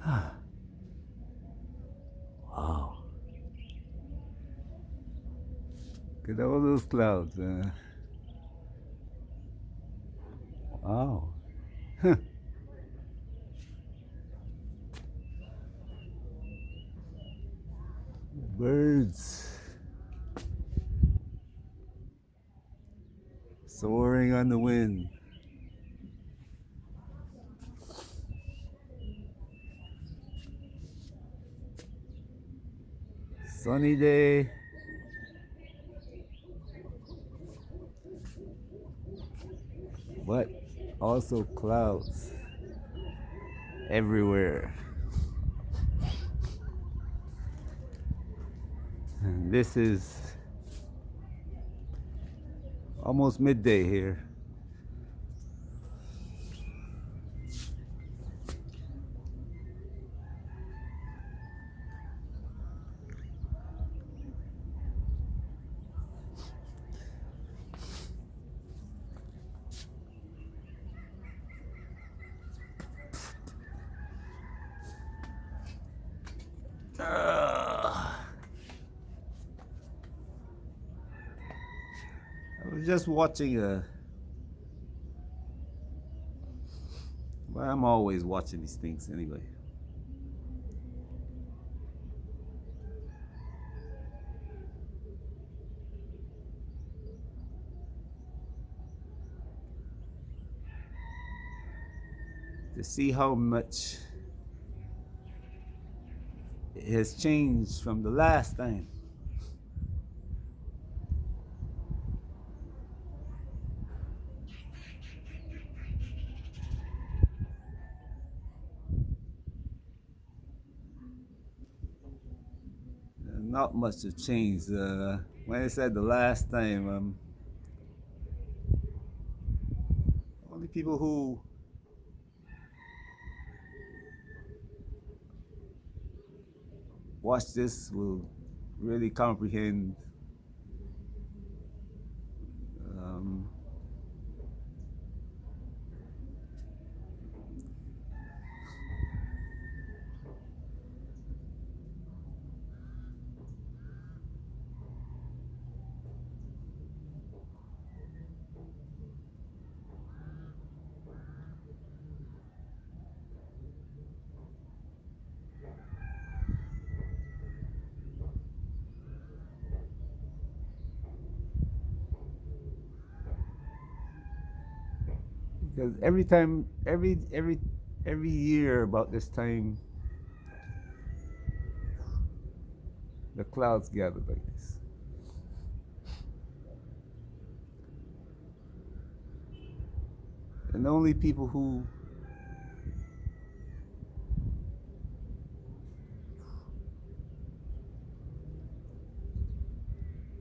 Wow. Look at all those clouds. Wow. Birds soaring on the wind. Sunny day, but also clouds everywhere. And this is almost midday here. I was just watching well, I'm always watching these things anyway. To see how much it has changed from the last time. Not much has changed. When I said the last time, only people who watch this will really comprehend um, because every time, every year about this time, the clouds gather like this. And the only people who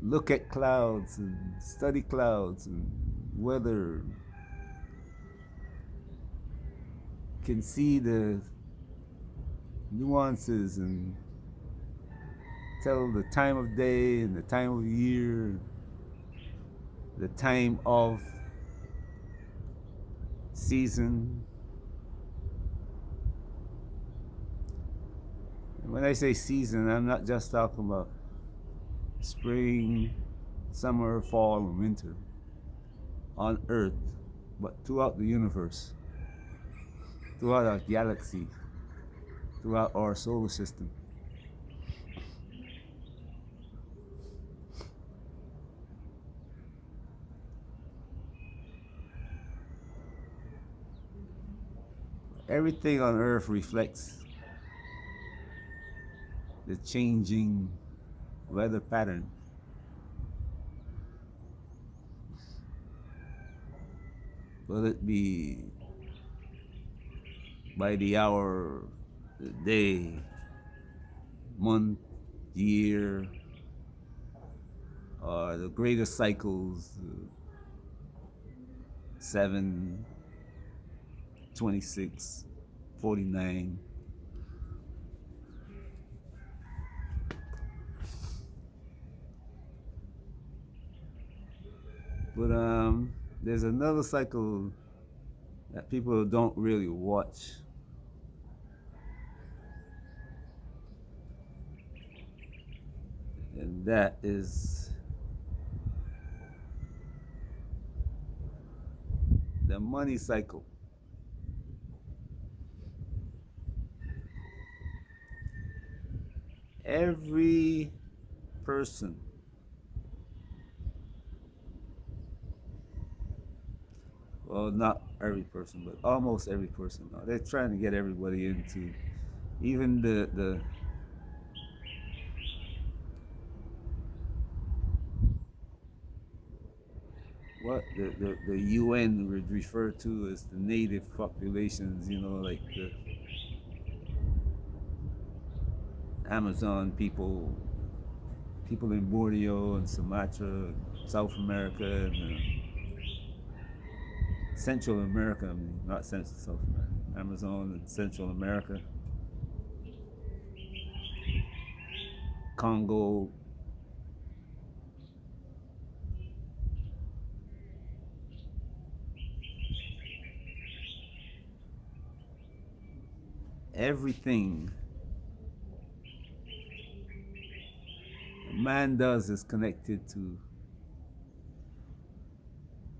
look at clouds and study clouds and weather can see the nuances and tell the time of day and the time of year, the time of season. And when I say season, I'm not just talking about spring, summer, fall, and winter on Earth, but throughout the universe, throughout our galaxy, throughout our solar system. Everything on Earth reflects the changing weather pattern. Will it be by the hour, the day, month, year, or the greater cycles, 7, 26, 49. But there's another cycle that people don't really watch. And that is the money cycle. Every person, well, not every person, but almost every person, they're trying to get everybody into, even the what the UN would refer to as the native populations, like the Amazon people, people in Borneo and Sumatra, South America, and Central America. I mean, not Central South America, Amazon and Central America, Congo. Everything man does is connected to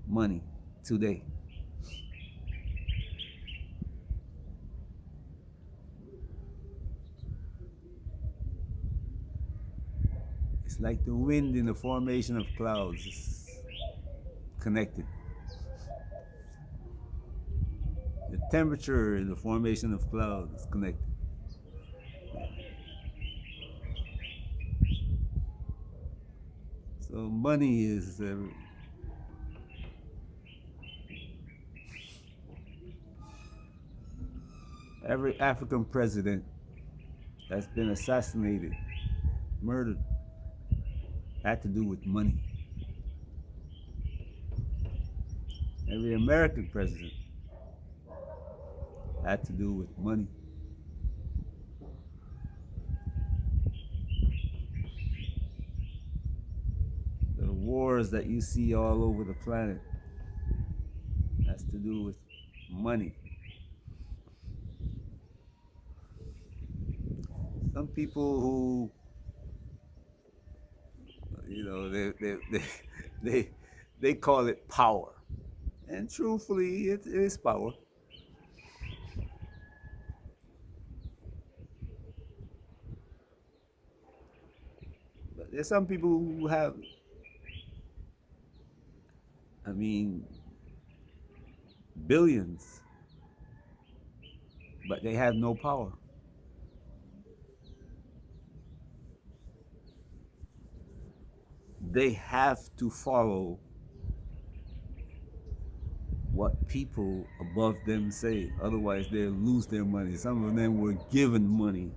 money today. It's like the wind in the formation of clouds is connected. The temperature in the formation of clouds is connected. So money is every African president that's been assassinated, murdered, had to do with money. Every American president had to do with money. The wars that you see all over the planet has to do with money. Some people who, they they they call it power, and truthfully, it is power. But there's some people who have, I mean, billions, but they have no power. They have to follow what people above them say. Otherwise, they'll lose their money. Some of them were given money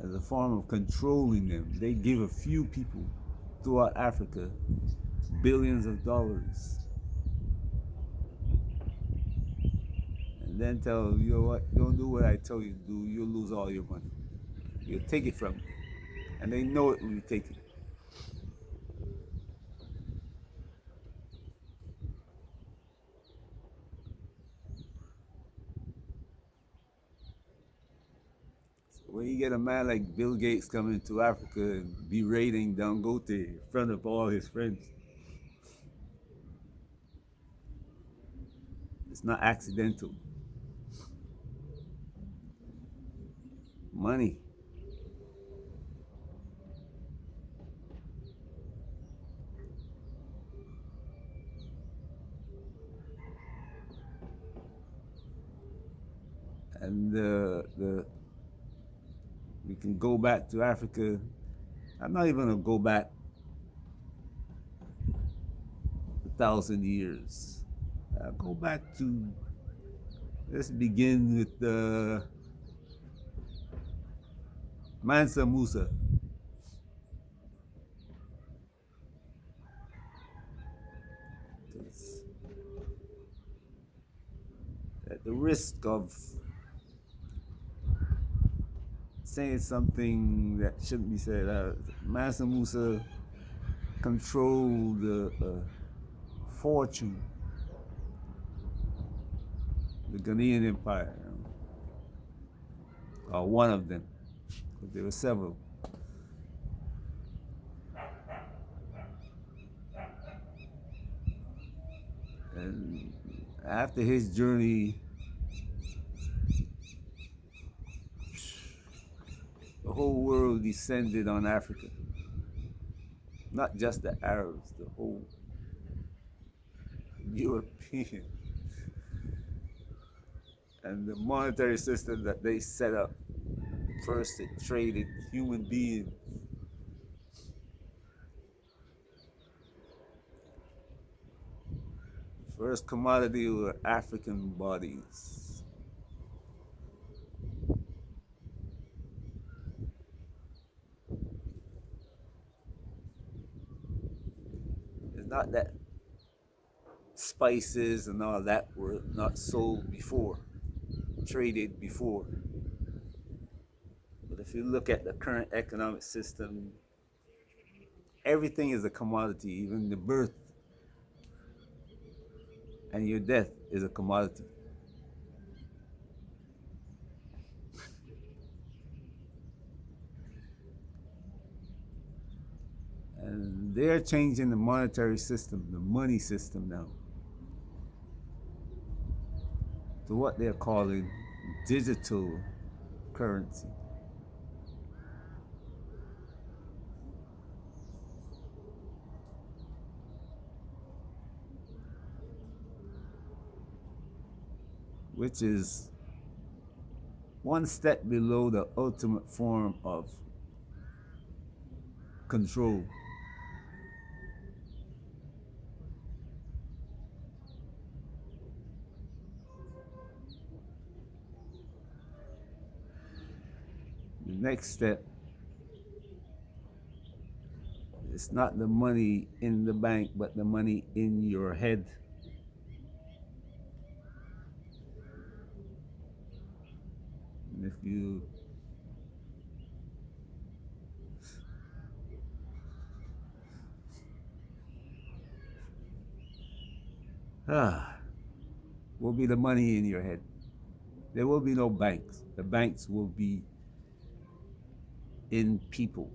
as a form of controlling them. They give a few people throughout Africa billions of dollars. And then tell them, you know what, don't do what I tell you to do, you'll lose all your money. You'll take it from them. And they know it when you take it. When you get a man like Bill Gates coming to Africa and berating Dangote in front of all his friends, it's not accidental. Money. And we can go back to Africa. I'm not even gonna go back 1,000 years. I'll go back to, let's begin with Mansa Musa. At the risk of saying something that shouldn't be said, Mansa Musa controlled the fortune, the Ghanaian Empire. or one of them, because there were several. And after his journey, the whole world descended on Africa. Not just the Arabs, the whole European. And the monetary system that they set up, first it traded human beings. First commodity were African bodies. It's not that spices and all that were not sold before, traded before. But if you look at the current economic system, everything is a commodity, even the birth and your death is a commodity. And they're changing the monetary system, the money system now, to what they're calling digital currency. Which is one step below the ultimate form of control. The next step is not the money in the bank, but the money in your head. And if you will be the money in your head. There will be no banks. The banks will be in people.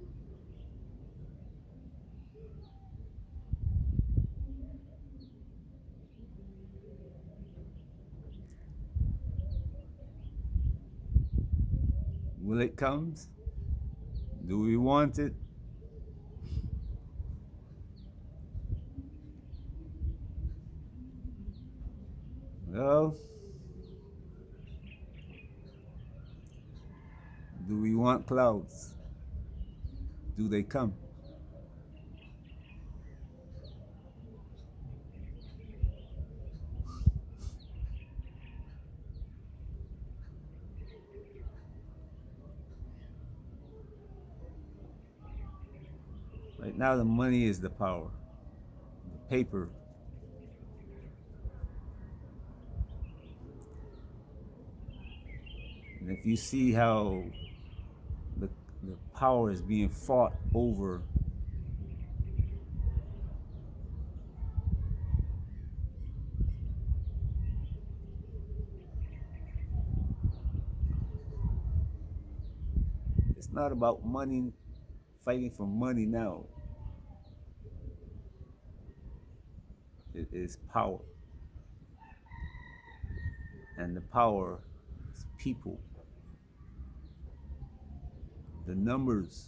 Will it come? Do we want it? Well, do we want clouds? Do they come? Right now, the money is the power, the paper. And if you see how the, the power is being fought over, it's not about money, fighting for money now. It is power. And the power is people. The numbers.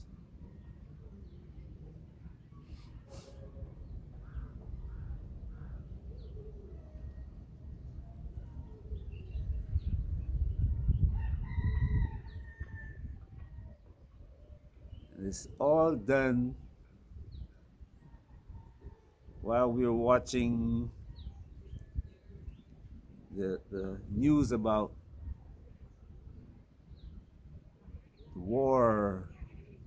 And it's all done while we're watching the news about the war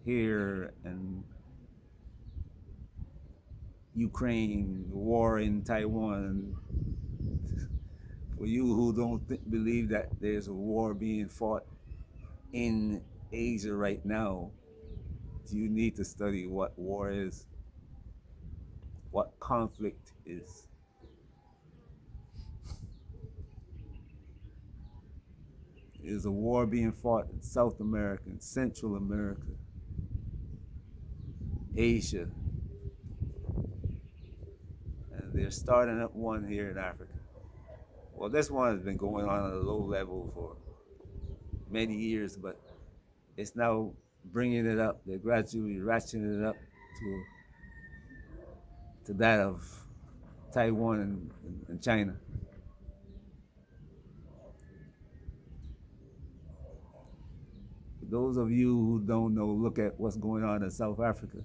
here and Ukraine, the war in Taiwan. For you who don't believe that there's a war being fought in Asia right now, you need to study what war is, what conflict is. is a war being fought in South America, Central America, Asia, and they're starting up one here in Africa. Well, this one has been going on at a low level for many years, but it's now bringing it up. They're gradually ratcheting it up to that of Taiwan and China. For those of you who don't know, look at what's going on in South Africa.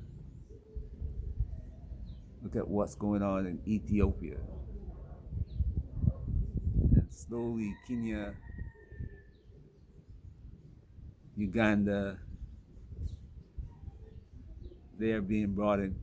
Look at what's going on in Ethiopia. And slowly Kenya, Uganda, they're being brought in.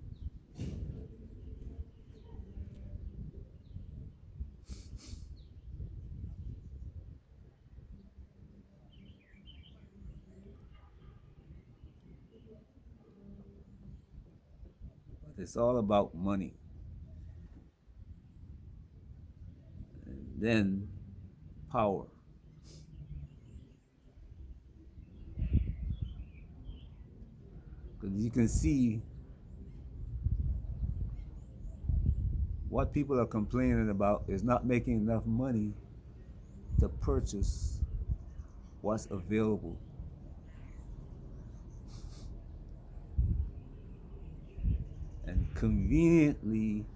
But it's all about money. And then power. Because you can see what people are complaining about is not making enough money to purchase what's available. And conveniently,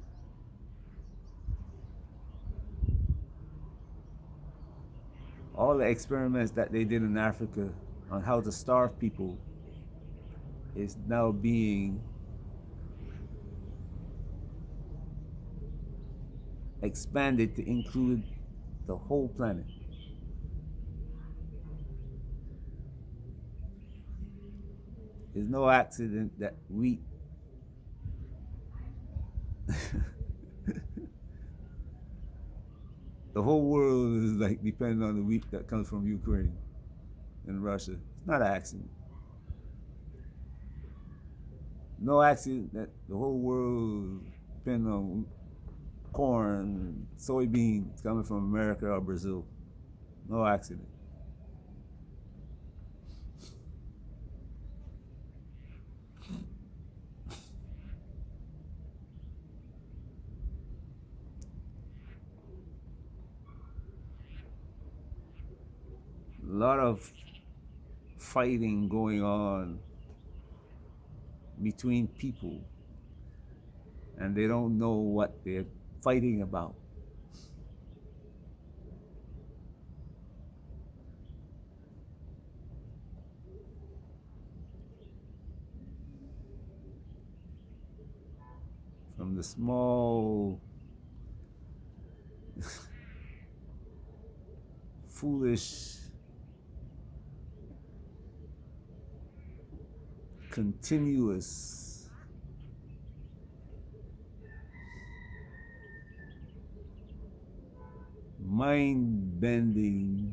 all the experiments that they did in Africa on how to starve people is now being expanded to include the whole planet. It's no accident that wheat the whole world is like depending on the wheat that comes from Ukraine and Russia. It's not an accident. No accident that the whole world depends on corn, soybeans coming from America or Brazil. No accident. A lot of fighting going on between people, and they don't know what they're fighting about. From the small foolish continuous mind-bending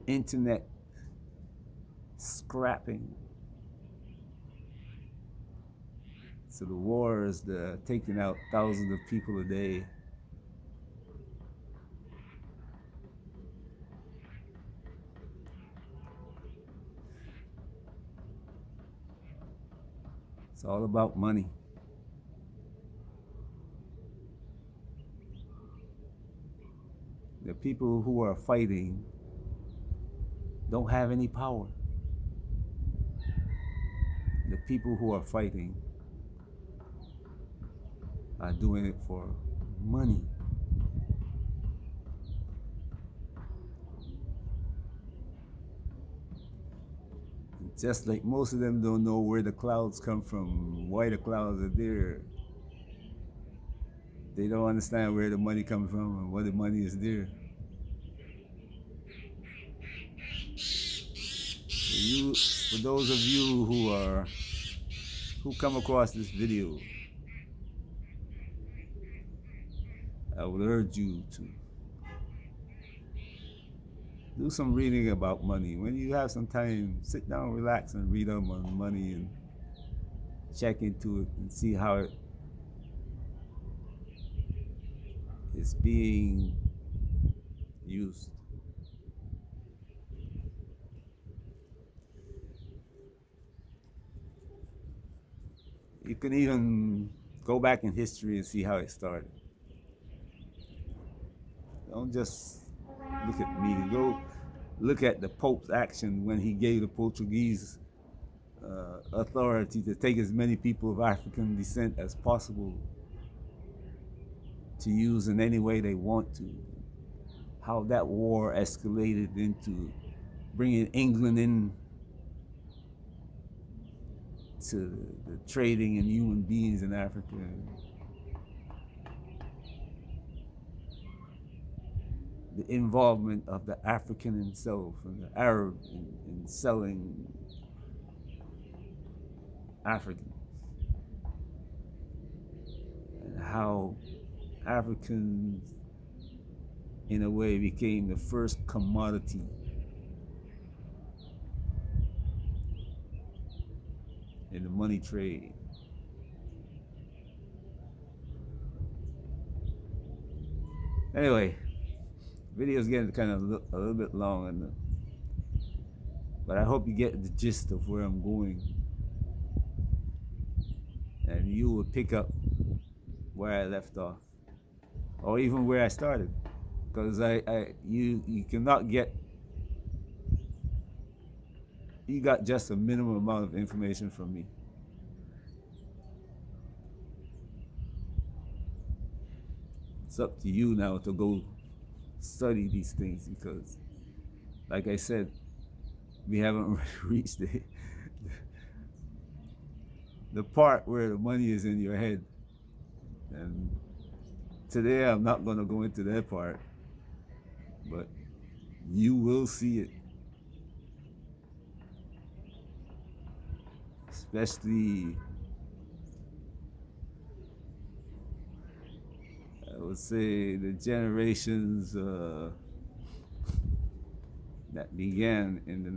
internet scrapping. So the wars, the taking out thousands of people a day. It's all about money. The people who are fighting don't have any power. The people who are fighting are doing it for money. Just like most of them don't know where the clouds come from, why the clouds are there. They don't understand where the money comes from and why the money is there. For those of you who come across this video, I would urge you to do some reading about money. When you have some time, sit down, relax, and read up on money and check into it and see how it is being used. You can even go back in history and see how it started. Don't just look at me. Go look at the Pope's action when he gave the Portuguese authority to take as many people of African descent as possible to use in any way they want to. How that war escalated into bringing England in to the trading in human beings in Africa. The involvement of the African himself and the Arab in selling Africans. And how Africans, in a way, became the first commodity in the money trade. Anyway, video's getting kind of a little bit long, but I hope you get the gist of where I'm going, and you will pick up where I left off, or even where I started, because you cannot get. You got just a minimum amount of information from me. It's up to you now to go study these things, because, like I said, we haven't reached the part where the money is in your head. And today I'm not going to go into that part, but you will see it. Especially, I would say, the generations that began in the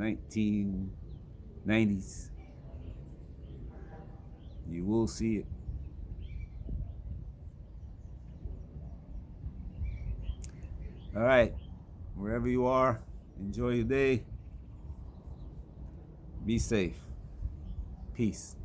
1990s. You will see it. All right, wherever you are, enjoy your day. Be safe. Peace.